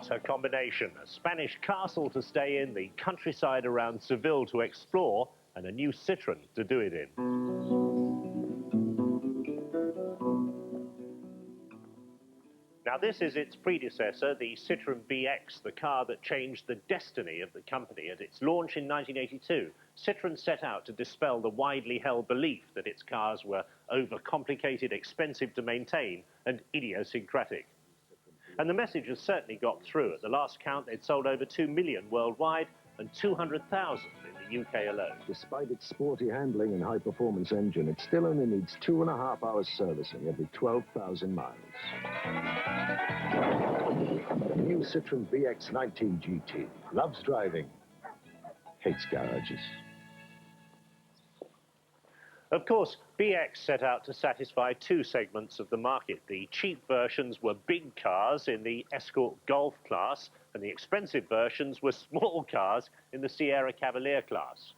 What a combination. A Spanish castle to stay in, the countryside around Seville to explore, and a new Citroën to do it in. Now, this is its predecessor, the Citroën BX, the car that changed the destiny of the company. At its launch in 1982, Citroën set out to dispel the widely held belief that its cars were overcomplicated, expensive to maintain, and idiosyncratic. And the message has certainly got through. At the last count, they'd sold over 2 million worldwide and 200,000 in the UK alone. Despite its sporty handling and high-performance engine, it still only needs 2.5 hours servicing every 12,000 miles. The new Citroën BX 19 GT loves driving, hates garages. Of course, BX set out to satisfy two segments of the market. The cheap versions were big cars in the Escort Golf class, and the expensive versions were small cars in the Sierra Cavalier class.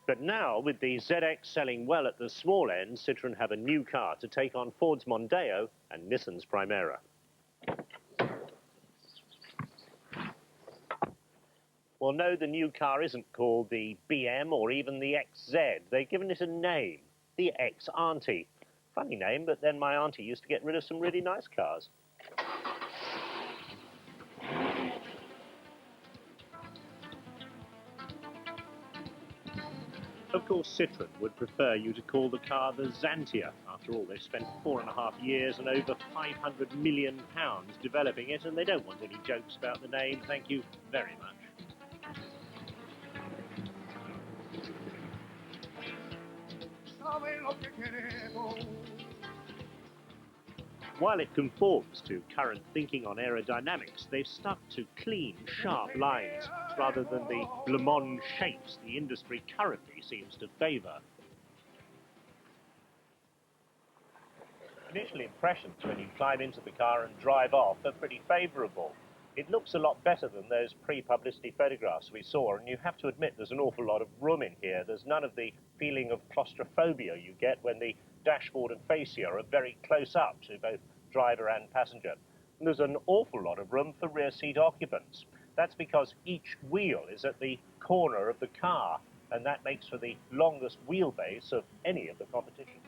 But now, with the ZX selling well at the small end, Citroën have a new car to take on Ford's Mondeo and Nissan's Primera. Well, no, the new car isn't called the BM or even the XZ. They've given it a name. The Xantia. Funny name, but then my auntie used to get rid of some really nice cars. Of course, Citroën would prefer you to call the car the Xantia. After all, they've spent 4.5 years and over £500 million developing it, and they don't want any jokes about the name. Thank you very much. While it conforms to current thinking on aerodynamics, they've stuck to clean, sharp lines rather than the blancmange shapes the industry currently seems to favour. Initial impressions when you climb into the car and drive off are pretty favourable. It looks a lot better than those pre-publicity photographs we saw, and you have to admit there's an awful lot of room in here. There's none of the feeling of claustrophobia you get when the dashboard and fascia are very close up to both driver and passenger. And there's an awful lot of room for rear seat occupants. That's because each wheel is at the corner of the car, and that makes for the longest wheelbase of any of the competition.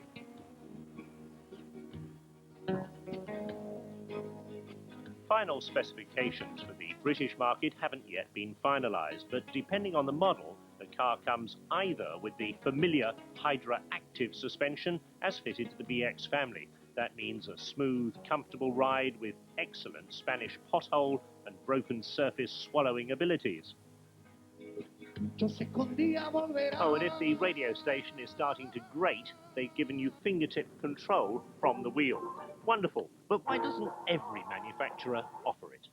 Final specifications for the British market haven't yet been finalised, but depending on the model, the car comes either with the familiar Hydra Active suspension as fitted to the BX family. That means a smooth, comfortable ride with excellent Spanish pothole and broken surface swallowing abilities. Oh, and if the radio station is starting to grate, they've given you fingertip control from the wheel. Wonderful, but why doesn't every manufacturer offer it?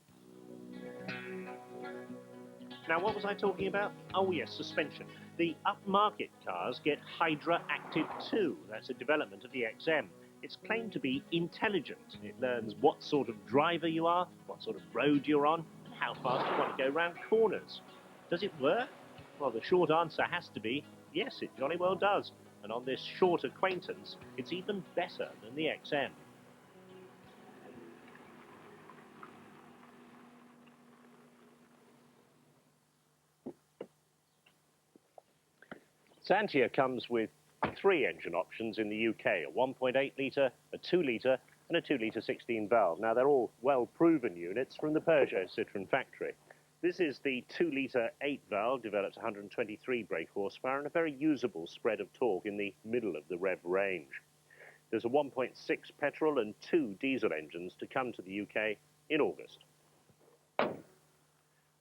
Now, what was I talking about? Oh, yes, suspension. The upmarket cars get Hydra Active 2. That's a development of the XM. It's claimed to be intelligent. It learns what sort of driver you are, what sort of road you're on, and how fast you want to go round corners. Does it work? Well, the short answer has to be, yes, it jolly well does. And on this short acquaintance, it's even better than the XM. Xantia comes with 3 engine options in the UK, a 1.8 litre, a 2 litre and a 2 litre 16 valve. Now, they're all well-proven units from the Peugeot Citroën factory. This is the 2 litre 8 valve, developed 123 brake horsepower and a very usable spread of torque in the middle of the rev range. There's a 1.6 petrol and 2 diesel engines to come to the UK in August.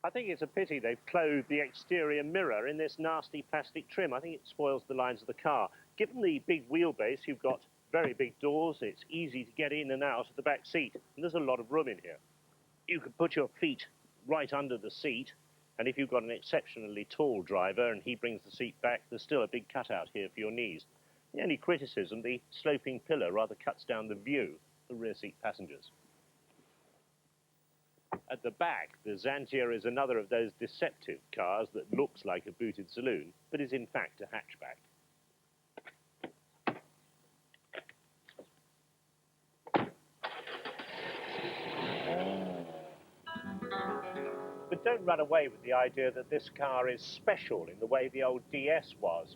I think it's a pity they've clothed the exterior mirror in this nasty plastic trim. I think it spoils the lines of the car. Given the big wheelbase, you've got very big doors. It's easy to get in and out of the back seat, and there's a lot of room in here. You could put your feet right under the seat, and if you've got an exceptionally tall driver and he brings the seat back, there's still a big cutout here for your knees. The only criticism, the sloping pillar rather cuts down the view for rear seat passengers. At the back, the Xantia is another of those deceptive cars that looks like a booted saloon, but is in fact a hatchback. don't run away with the idea that this car is special in the way the old DS was.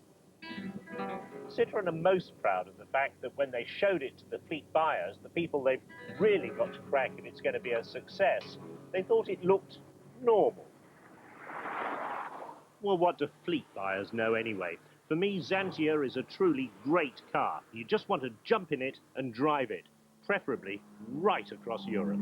Citroën are most proud of the fact that when they showed it to the fleet buyers, the people they've really got to crack if it's going to be a success, they thought it looked normal. Well, what do fleet buyers know anyway? For me, Xantia is a truly great car. You just want to jump in it and drive it, preferably right across Europe.